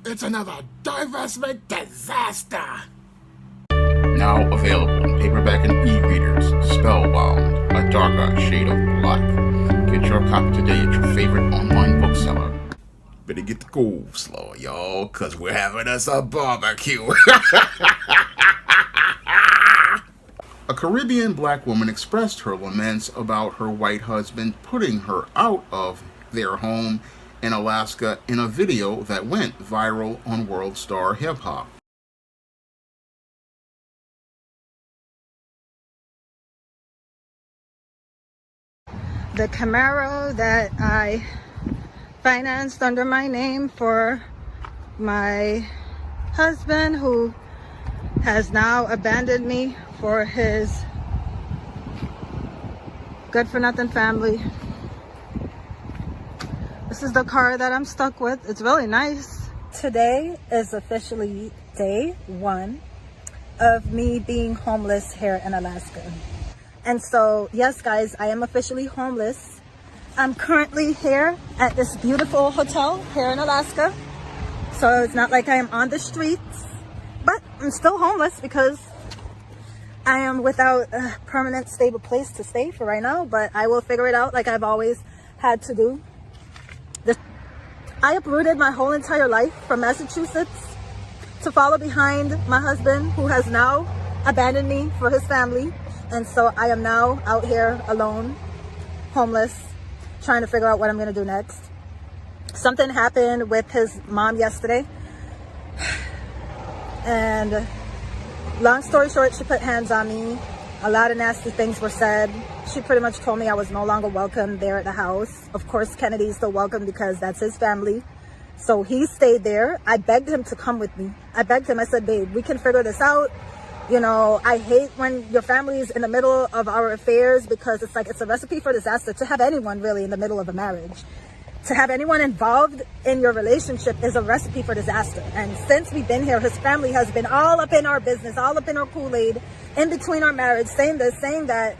It's another divestment disaster! Now available in paperback and e-readers, Spellbound, A Darker Shade of Black. Get your copy today at your favorite online bookseller. Better get the coleslaw, y'all, cause we're having us a barbecue. A Caribbean black woman expressed her laments about her white husband putting her out of their home in Alaska in a video that went viral on World Star Hip Hop. The Camaro that I financed under my name for my husband, who has now abandoned me for his good-for-nothing family. This is the car that I'm stuck with. It's really nice. Today is officially day one of me being homeless here in Alaska. And so, yes, guys, I am officially homeless. I'm currently here at this beautiful hotel here in Alaska. So it's not like I am on the streets, but I'm still homeless because I am without a permanent, stable place to stay for right now. But I will figure it out like I've always had to do. I uprooted my whole entire life from Massachusetts to follow behind my husband, who has now abandoned me for his family. And so I am now out here alone, homeless, trying to figure out what I'm going to do next. Something happened with his mom yesterday. And long story short, she put hands on me. A lot of nasty things were said. She pretty much told me I was no longer welcome there at the house. Of course, Kennedy's still welcome because that's his family. So he stayed there. I begged him to come with me. I begged him. I said, babe, we can figure this out. You know, I hate when your family is in the middle of our affairs, because it's like it's a recipe for disaster to have anyone really in the middle of a marriage. To have anyone involved in your relationship is a recipe for disaster. And since we've been here, his family has been all up in our business, all up in our Kool-Aid, in between our marriage, saying this, saying that,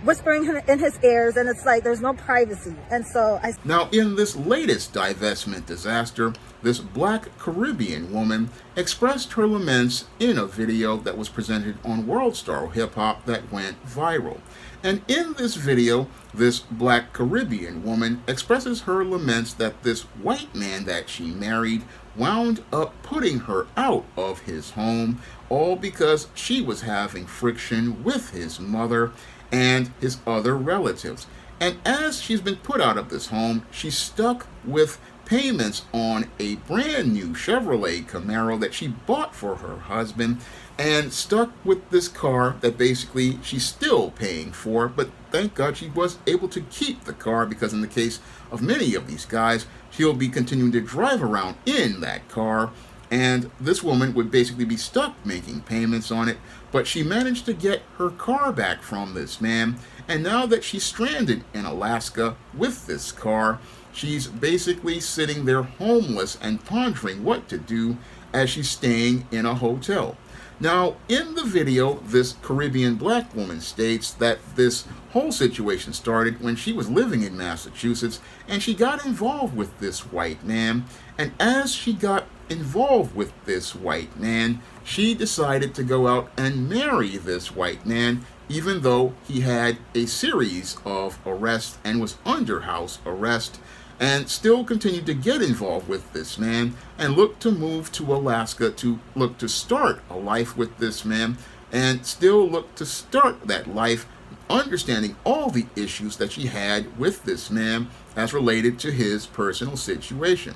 whispering in his ears, and it's like there's no privacy. And so Now, in this latest divestment disaster, this black Caribbean woman expressed her laments in a video that was presented on World Star Hip Hop that went viral. And in this video, this black Caribbean woman expresses her laments that this white man that she married wound up putting her out of his home, all because she was having friction with his mother and his other relatives. And as she's been put out of this home, she's stuck with payments on a brand new Chevrolet Camaro that she bought for her husband, and stuck with this car that basically she's still paying for. But thank God she was able to keep the car, because in the case of many of these guys, she'll be continuing to drive around in that car, and this woman would basically be stuck making payments on it. But she managed to get her car back from this man, and now that she's stranded in Alaska with this car, she's basically sitting there homeless and pondering what to do as she's staying in a hotel. Now, in the video, this Caribbean black woman states that this whole situation started when she was living in Massachusetts, and she got involved with this white man. And as she got involved with this white man, she decided to go out and marry this white man, even though he had a series of arrests and was under house arrest, and still continued to get involved with this man and look to move to Alaska to look to start a life with this man, and still look to start that life understanding all the issues that she had with this man as related to his personal situation.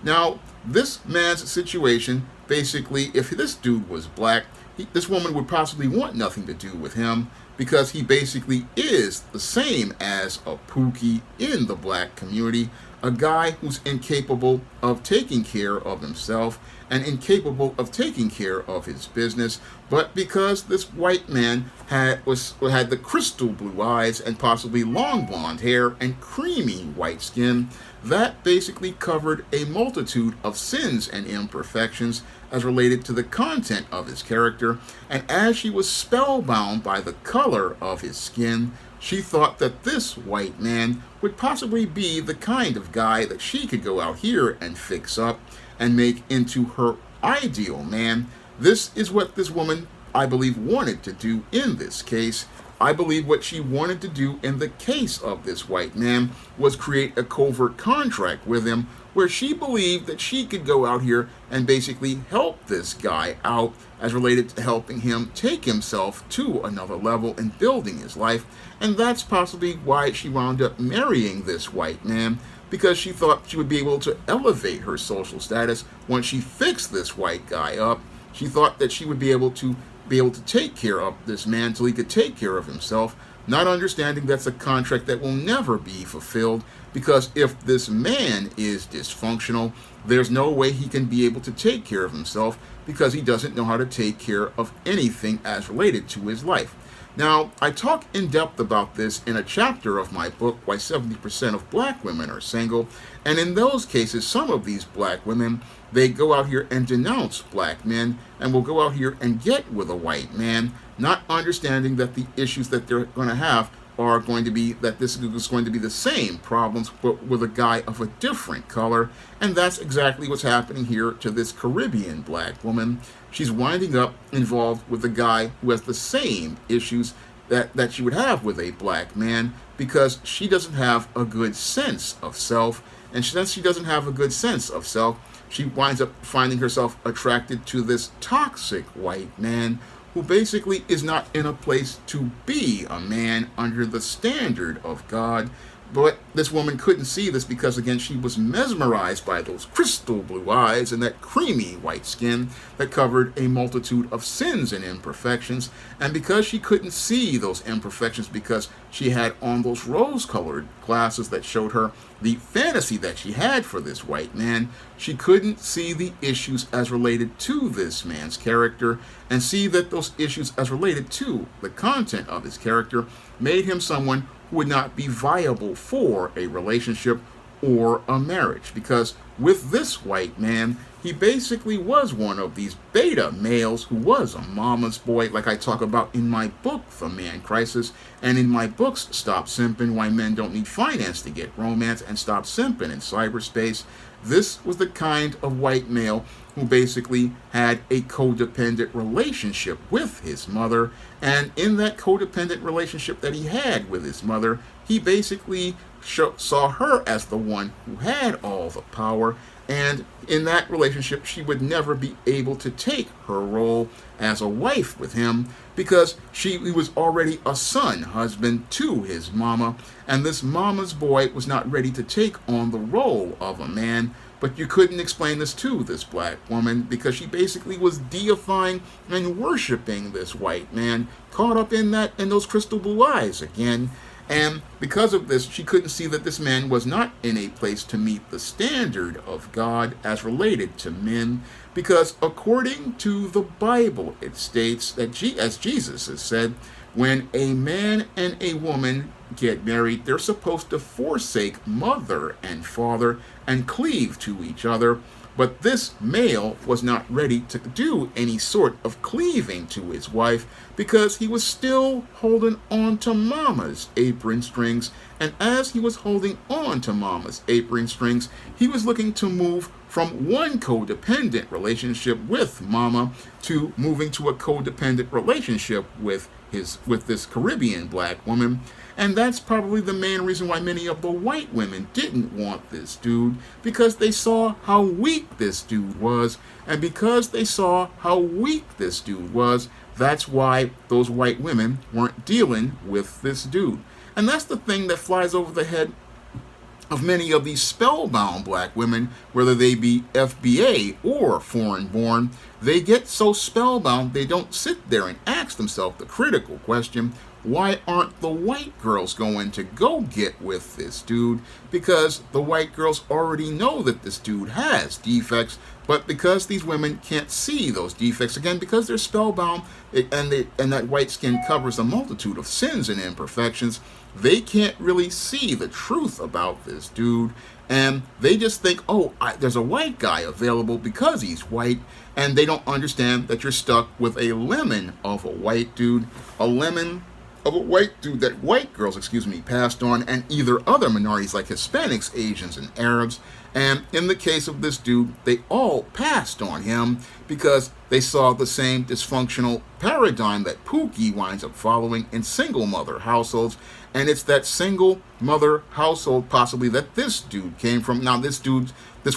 Now, this man's situation, basically, if this dude was black, this woman would possibly want nothing to do with him, because he basically is the same as a Pookie in the black community, a guy who's incapable of taking care of himself and incapable of taking care of his business. But because this white man had the crystal blue eyes and possibly long blonde hair and creamy white skin, that basically covered a multitude of sins and imperfections as related to the content of his character. And as she was spellbound by the color of his skin, she thought that this white man would possibly be the kind of guy that she could go out here and fix up, and make into her ideal man. This is what this woman, I believe, wanted to do in this case. I believe what she wanted to do in the case of this white man was create a covert contract with him where she believed that she could go out here and basically help this guy out as related to helping him take himself to another level and building his life. And that's possibly why she wound up marrying this white man, because she thought she would be able to elevate her social status once she fixed this white guy up. She thought that she would be able to take care of this man till he could take care of himself, not understanding that's a contract that will never be fulfilled, because if this man is dysfunctional, there's no way he can be able to take care of himself, because he doesn't know how to take care of anything as related to his life. Now, I talk in depth about this in a chapter of my book, Why 70% of Black Women Are Single, and in those cases, some of these black women, they go out here and denounce black men and will go out here and get with a white man, not understanding that the issues that they're going to have are going to be that this is going to be the same problems, but with a guy of a different color. And that's exactly what's happening here to this Caribbean black woman. She's winding up involved with a guy who has the same issues that she would have with a black man, because she doesn't have a good sense of self. And since she doesn't have a good sense of self, she winds up finding herself attracted to this toxic white man who basically is not in a place to be a man under the standard of God. But this woman couldn't see this because, again, she was mesmerized by those crystal blue eyes and that creamy white skin that covered a multitude of sins and imperfections. And because she couldn't see those imperfections because she had on those rose-colored glasses that showed her the fantasy that she had for this white man, she couldn't see the issues as related to this man's character and see that those issues as related to the content of his character made him someone who would not be viable for a relationship or a marriage. Because with this white man, he basically was one of these beta males who was a mama's boy, like I talk about in my book, The Man Crisis, and in my books, Stop Simping, Why Men Don't Need Finance to Get Romance, and Stop Simping in Cyberspace. This was the kind of white male who basically had a codependent relationship with his mother. And in that codependent relationship that he had with his mother, he basically saw her as the one who had all the power. And in that relationship, she would never be able to take her role as a wife with him, because he was already a son husband to his mama, and this mama's boy was not ready to take on the role of a man. But you couldn't explain this to this black woman, because she basically was deifying and worshiping this white man, caught up in those crystal blue eyes again. And because of this, she couldn't see that this man was not in a place to meet the standard of God as related to men, because according to the Bible, it states that, as Jesus has said, when a man and a woman get married, they're supposed to forsake mother and father and cleave to each other. But this male was not ready to do any sort of cleaving to his wife, because he was still holding on to mama's apron strings. And as he was holding on to mama's apron strings, he was looking to move from one codependent relationship with mama to moving to a codependent relationship with this Caribbean black woman. And that's probably the main reason why many of the white women didn't want this dude, because they saw how weak this dude was. And because they saw how weak this dude was, that's why those white women weren't dealing with this dude. And that's the thing that flies over the head of many of these spellbound black women, whether they be FBA or foreign born. They get so spellbound, they don't sit there and ask themselves the critical question, why aren't the white girls going to go get with this dude? Because the white girls already know that this dude has defects, but because these women can't see those defects, again, because they're spellbound, and that white skin covers a multitude of sins and imperfections, they can't really see the truth about this dude. And they just think, oh, there's a white guy available because he's white. And they don't understand that you're stuck with a lemon of a white dude, a lemon of a white dude that white girls, passed on, and either other minorities like Hispanics, Asians, and Arabs. And in the case of this dude, they all passed on him because they saw the same dysfunctional paradigm that Pookie winds up following in single mother households. And it's that single mother household possibly that this dude came from. Now, this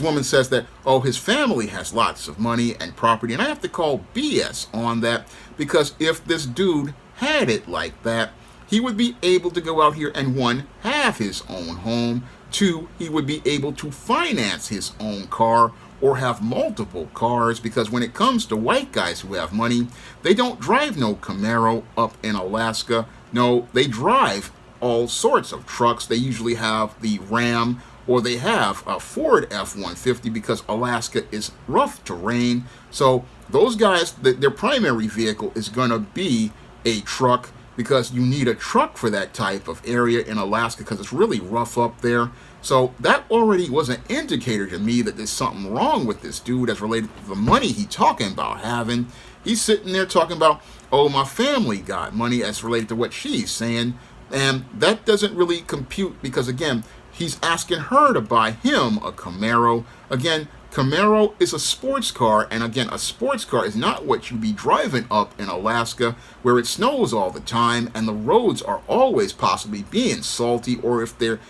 woman says that, oh, his family has lots of money and property. And I have to call BS on that, because if this dude had it like that, he would be able to go out here and, one, have his own home. Two, he would be able to finance his own car or have multiple cars, because when it comes to white guys who have money, they don't drive no Camaro up in Alaska. No, they drive all sorts of trucks. They usually have the Ram, or they have a Ford F-150, because Alaska is rough terrain. So those guys, their primary vehicle is going to be a truck, because you need a truck for that type of area in Alaska, because it's really rough up there. So that already was an indicator to me that there's something wrong with this dude as related to the money he's talking about having. He's sitting there talking about, oh, my family got money, as related to what she's saying. And that doesn't really compute, because, again, he's asking her to buy him a Camaro. Again, Camaro is a sports car, and again, a sports car is not what you be driving up in Alaska, where it snows all the time and the roads are always possibly being salty, or if they're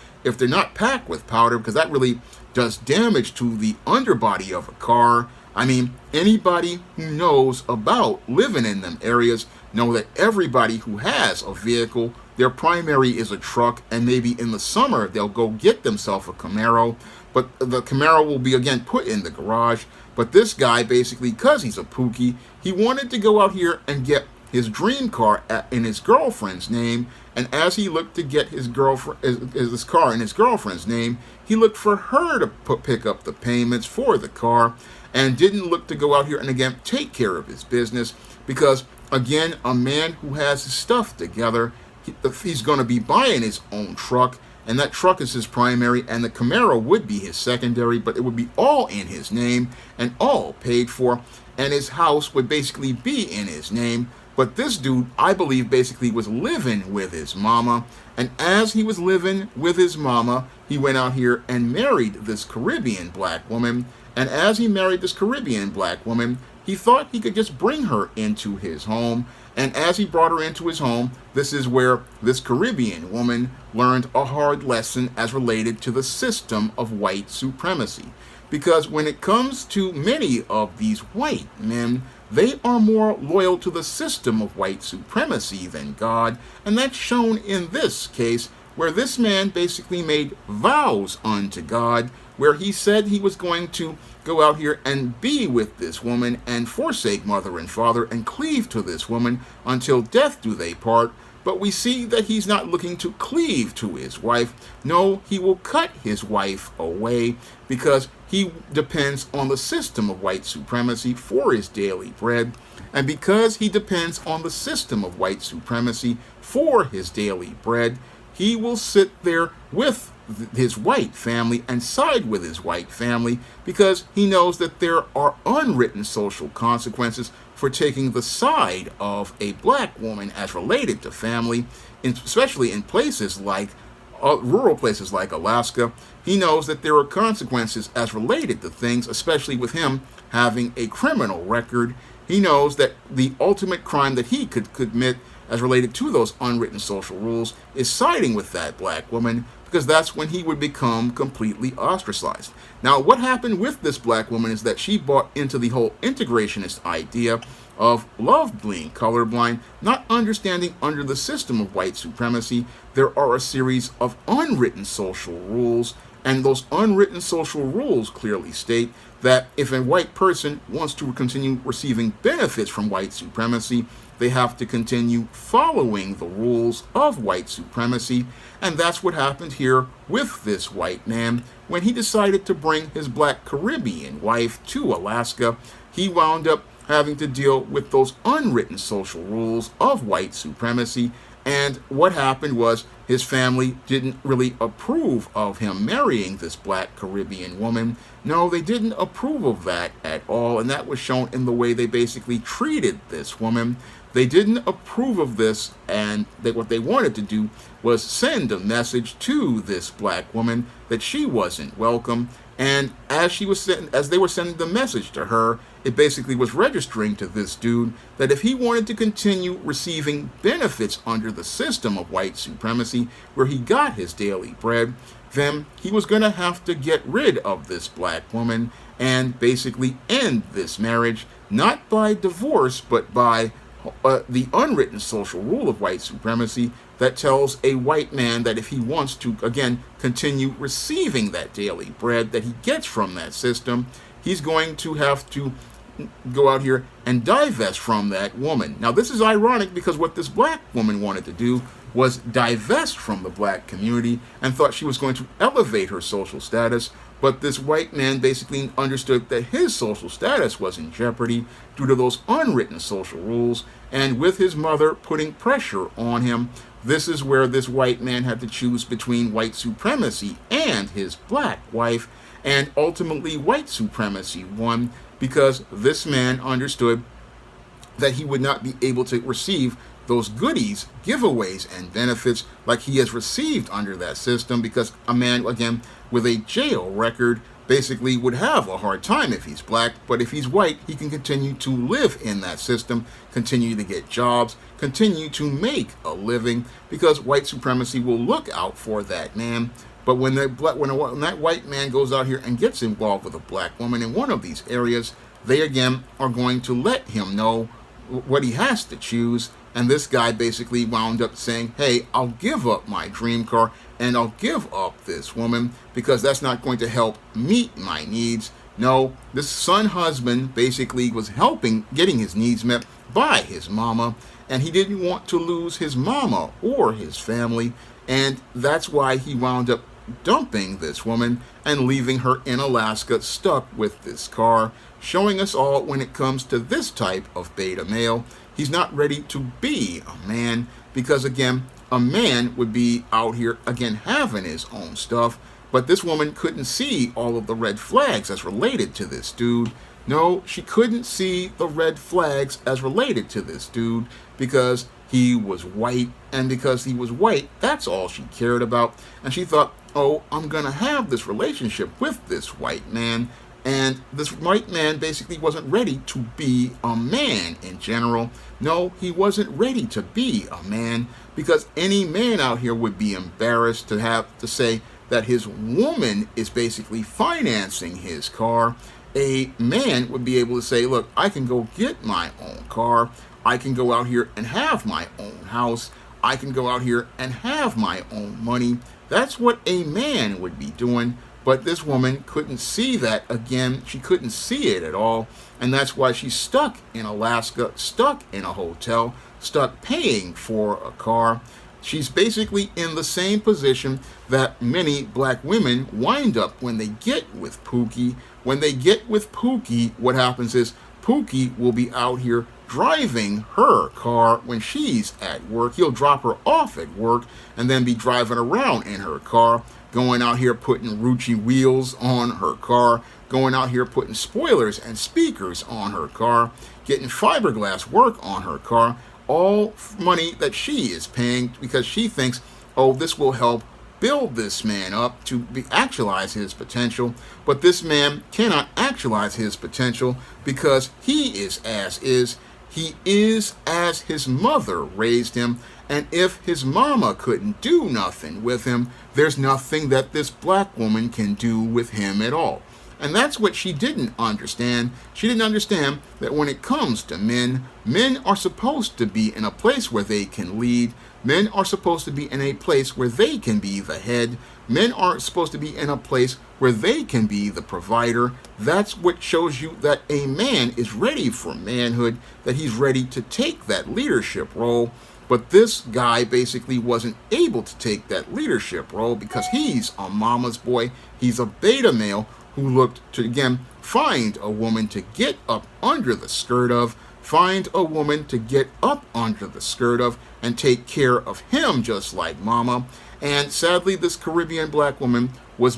not packed with powder, because that really does damage to the underbody of a car. I mean, anybody who knows about living in them areas know that everybody who has a vehicle, their primary is a truck, and maybe in the summer they'll go get themselves a Camaro, but the Camaro will be, again, put in the garage. But this guy, basically, because he's a Pookie, he wanted to go out here and get his dream car in his girlfriend's name, and as he looked to get his car in his girlfriend's name, he looked for her to pick up the payments for the car, and didn't look to go out here and, again, take care of his business, because, again, a man who has his stuff together, he's going to be buying his own truck, and that truck is his primary, and the Camaro would be his secondary, but it would be all in his name and all paid for, and his house would basically be in his name. But this dude, I believe, basically was living with his mama, and as he was living with his mama, he went out here and married this Caribbean black woman, and as he married this Caribbean black woman, he thought he could just bring her into his home. And as he brought her into his home, this is where this Caribbean woman learned a hard lesson as related to the system of white supremacy. Because when it comes to many of these white men, they are more loyal to the system of white supremacy than God. And that's shown in this case, where this man basically made vows unto God, where he said he was going to go out here and be with this woman and forsake mother and father and cleave to this woman until death do they part. But we see that he's not looking to cleave to his wife. No, he will cut his wife away, because he depends on the system of white supremacy for his daily bread. And because he depends on the system of white supremacy for his daily bread, he will sit there with his white family and side with his white family, because he knows that there are unwritten social consequences for taking the side of a black woman as related to family, especially in places like rural places like Alaska. He knows that there are consequences as related to things, especially with him having a criminal record. He knows that the ultimate crime that he could commit as related to those unwritten social rules is siding with that black woman, because that's when he would become completely ostracized. Now, what happened with this black woman is that she bought into the whole integrationist idea of love being colorblind, not understanding under the system of white supremacy, there are a series of unwritten social rules, and those unwritten social rules clearly state that if a white person wants to continue receiving benefits from white supremacy, they have to continue following the rules of white supremacy. And that's what happened here with this white man. When he decided to bring his black Caribbean wife to Alaska, he wound up having to deal with those unwritten social rules of white supremacy. And what happened was his family didn't really approve of him marrying this black Caribbean woman. No, they didn't approve of that at all, and that was shown in the way they basically treated this woman. They didn't approve of this, and what they wanted to do was send a message to this black woman that she wasn't welcome. And as they were sending the message to her, it basically was registering to this dude that if he wanted to continue receiving benefits under the system of white supremacy, where he got his daily bread, then he was going to have to get rid of this black woman and basically end this marriage, not by divorce, but by the unwritten social rule of white supremacy that tells a white man that if he wants to, again, continue receiving that daily bread that he gets from that system, he's going to have to go out here and divest from that woman. Now, this is ironic because what this black woman wanted to do was divest from the black community and thought she was going to elevate her social status, but this white man basically understood that his social status was in jeopardy due to those unwritten social rules, and with his mother putting pressure on him, this is where this white man had to choose between white supremacy and his black wife, and ultimately white supremacy won because this man understood that he would not be able to receive those goodies, giveaways, and benefits like he has received under that system, because a man, again, with a jail record basically would have a hard time if he's black, but if he's white, he can continue to live in that system, continue to get jobs, continue to make a living, because white supremacy will look out for that man. But when that white man goes out here and gets involved with a black woman in one of these areas, they again are going to let him know what he has to choose. And this guy basically wound up saying, hey, I'll give up my dream car and I'll give up this woman because that's not going to help meet my needs. No, this son husband basically was getting his needs met by his mama, and he didn't want to lose his mama or his family. And that's why he wound up dumping this woman and leaving her in Alaska stuck with this car, showing us all when it comes to this type of beta male, he's not ready to be a man, because again, a man would be out here again having his own stuff, but this woman couldn't see all of the red flags as related to this dude. No, she couldn't see the red flags as related to this dude because he was white, and because he was white, that's all she cared about. And she thought, oh, I'm gonna have this relationship with this white man, and this white man basically wasn't ready to be a man in general. No, he wasn't ready to be a man, because any man out here would be embarrassed to have to say that his woman is basically financing his car. A man would be able to say, look, I can go get my own car. I can go out here and have my own house. I can go out here and have my own money. That's what a man would be doing. But this woman couldn't see that. Again, she couldn't see it at all. And that's why she's stuck in Alaska, stuck in a hotel, stuck paying for a car. She's basically in the same position that many black women wind up when they get with Pookie. When they get with Pookie, what happens is Pookie will be out here driving her car when she's at work. He'll drop her off at work and then be driving around in her car, going out here putting Rucci wheels on her car, going out here putting spoilers and speakers on her car, getting fiberglass work on her car, all money that she is paying because she thinks, oh, this will help build this man up to actualize his potential. But this man cannot actualize his potential because he is as is. He is as his mother raised him, and if his mama couldn't do nothing with him, there's nothing that this black woman can do with him at all. And that's what she didn't understand. She didn't understand that when it comes to men, men are supposed to be in a place where they can lead. Men are supposed to be in a place where they can be the head. Men are supposed to be in a place where they can be the provider. That's what shows you that a man is ready for manhood, that he's ready to take that leadership role. But this guy basically wasn't able to take that leadership role because he's a mama's boy. He's a beta male who looked to, again, find a woman to get up under the skirt of, find a woman to get up under the skirt of and take care of him just like mama. And sadly, this Caribbean black woman was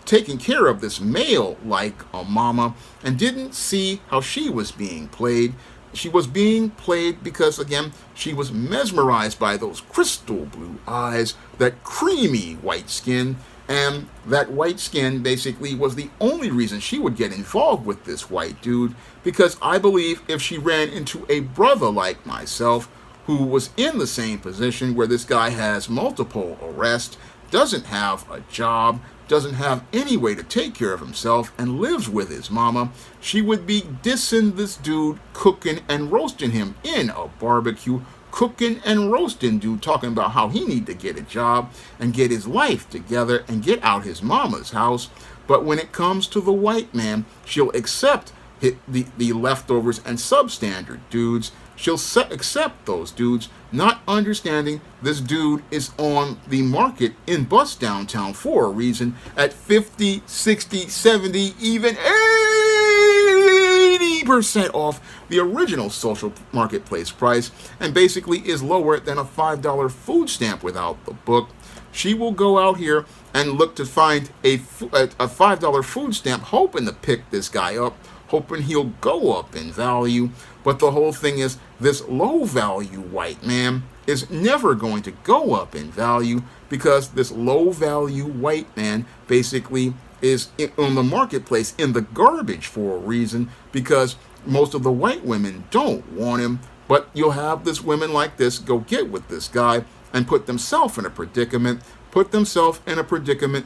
taking care of this male like a mama and didn't see how she was being played. She was being played because, again, she was mesmerized by those crystal blue eyes, that creamy white skin, and that white skin basically was the only reason she would get involved with this white dude, because I believe if she ran into a brother like myself who was in the same position where this guy has multiple arrests, doesn't have a job, doesn't have any way to take care of himself, and lives with his mama, she would be dissing this dude, cooking and roasting him in a barbecue, cooking and roasting dude, talking about how he need to get a job and get his life together and get out his mama's house. But when it comes to the white man, she'll accept the leftovers and substandard dudes. She'll accept those dudes, not understanding this dude is on the market in Bust Downtown for a reason at 50, 60, 70, even 80% off the original social marketplace price, and basically is lower than a $5 food stamp without the book. She will go out here and look to find a $5 food stamp, hoping to pick this guy up, hoping he'll go up in value. But the whole thing is, this low value white man is never going to go up in value, because this low value white man basically is on the marketplace in the garbage for a reason, because most of the white women don't want him. But you'll have this women like this go get with this guy and put themselves in a predicament,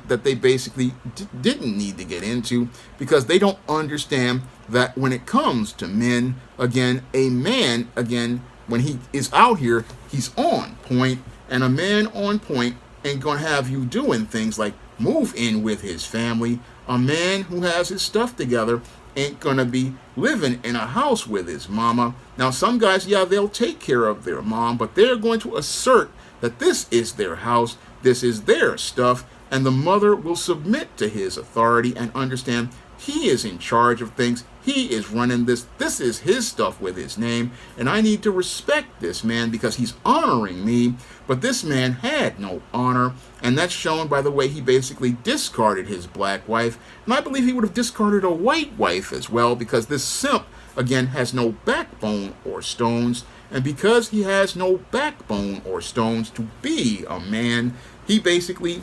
that they basically didn't need to get into, because they don't understand that when it comes to men, again, a man, again, when he is out here, he's on point, and a man on point ain't gonna have you doing things like move in with his family. A man who has his stuff together ain't gonna be living in a house with his mama. Now, some guys, yeah, they'll take care of their mom, but they're going to assert that this is their house, this is their stuff, and the mother will submit to his authority and understand he is in charge of things. He is running this. This is his stuff with his name, and I need to respect this man because he's honoring me. But this man had no honor, and that's shown by the way he basically discarded his black wife. And I believe he would have discarded a white wife as well, because this simp, again, has no backbone or stones. And because he has no backbone or stones to be a man, he basically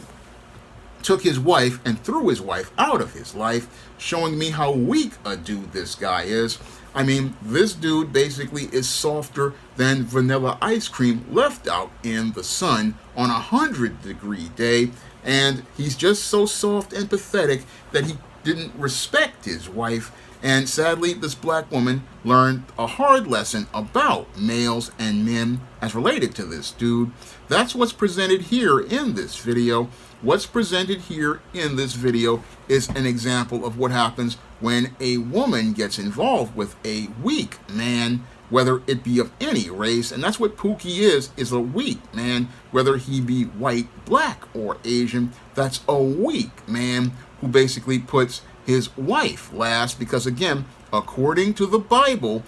took his wife and threw his wife out of his life, showing me how weak a dude this guy is. I mean, this dude basically is softer than vanilla ice cream left out in the sun on a 100-degree day, and he's just so soft and pathetic that he didn't respect his wife. And sadly, this black woman learned a hard lesson about males and men as related to this dude. That's what's presented here in this video. What's presented here in this video is an example of what happens when a woman gets involved with a weak man, whether it be of any race. And that's what Pookie is a weak man, whether he be white, black, or Asian. That's a weak man who basically puts his wife last, because again, according to the Bible,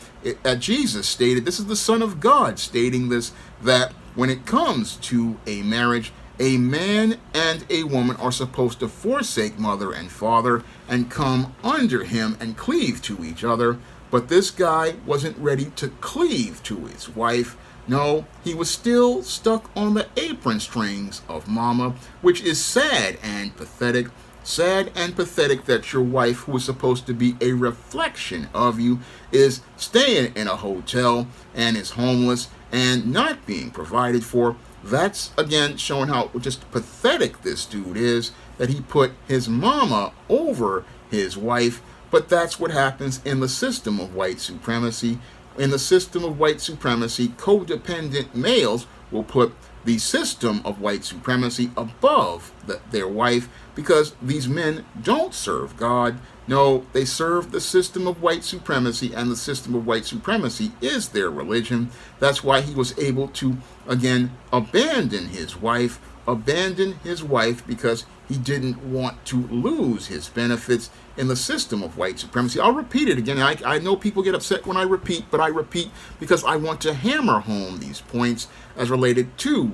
Jesus stated, this is the Son of God stating this, that when it comes to a marriage, a man and a woman are supposed to forsake mother and father and come under him and cleave to each other. But this guy wasn't ready to cleave to his wife. No, he was still stuck on the apron strings of mama, which is sad and pathetic. Sad and pathetic that your wife, who is supposed to be a reflection of you, is staying in a hotel and is homeless and not being provided for. That's, again, showing how just pathetic this dude is, that he put his mama over his wife. But that's what happens in the system of white supremacy. In the system of white supremacy, codependent males will put the system of white supremacy above their wife, because these men don't serve God. No, they serve the system of white supremacy, and the system of white supremacy is their religion. That's why he was able to, again, abandon his wife, abandon his wife because he didn't want to lose his benefits in the system of white supremacy. I'll repeat it again. I know people get upset when I repeat, but I repeat because I want to hammer home these points as related to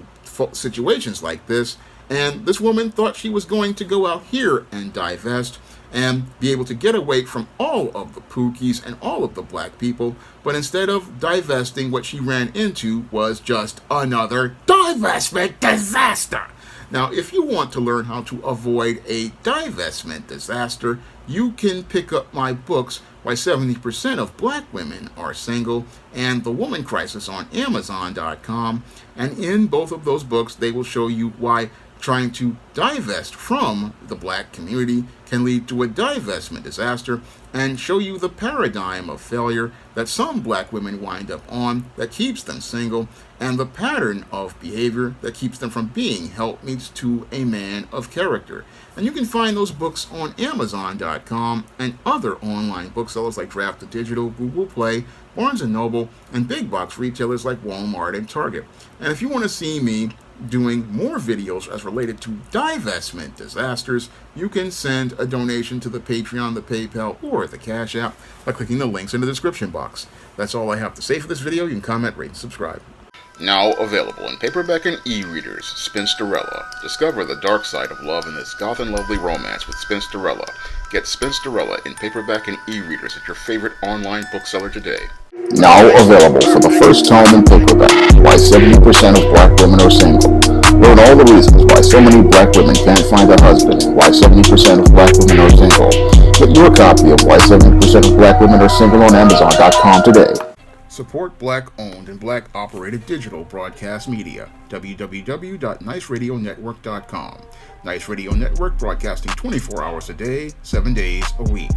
situations like this. And this woman thought she was going to go out here and divest and be able to get away from all of the Pookies and all of the black people. But instead of divesting, what she ran into was just another divestment disaster. Now, if you want to learn how to avoid a divestment disaster, you can pick up my books, Why 70% of Black Women Are Single, and The Woman Crisis on Amazon.com. And in both of those books, they will show you why trying to divest from the black community can lead to a divestment disaster, and show you the paradigm of failure that some black women wind up on that keeps them single, and the pattern of behavior that keeps them from being helpmeets to a man of character. And you can find those books on Amazon.com and other online booksellers like Draft Digital, Google Play, Barnes & Noble, and big box retailers like Walmart and Target. And if you want to see me doing more videos as related to divestment disasters, you can send a donation to the Patreon, the PayPal, or the Cash App by clicking the links in the description box. That's all I have to say for this video. You can comment, rate, and subscribe. Now available in paperback and e-readers, Spinsterella. Discover the dark side of love in this goth and lovely romance with Spinsterella. Get Spinsterella in paperback and e-readers at your favorite online bookseller today. Now available for the first time in paperback, Why 70% of Black Women Are Single. Learn all the reasons why so many black women can't find a husband, Why 70% of Black Women Are Single. Get your copy of Why 70% of Black Women Are Single on Amazon.com today. Support black-owned and black-operated digital broadcast media. www.niceradionetwork.com. Nice Radio Network, broadcasting 24 hours a day, 7 days a week.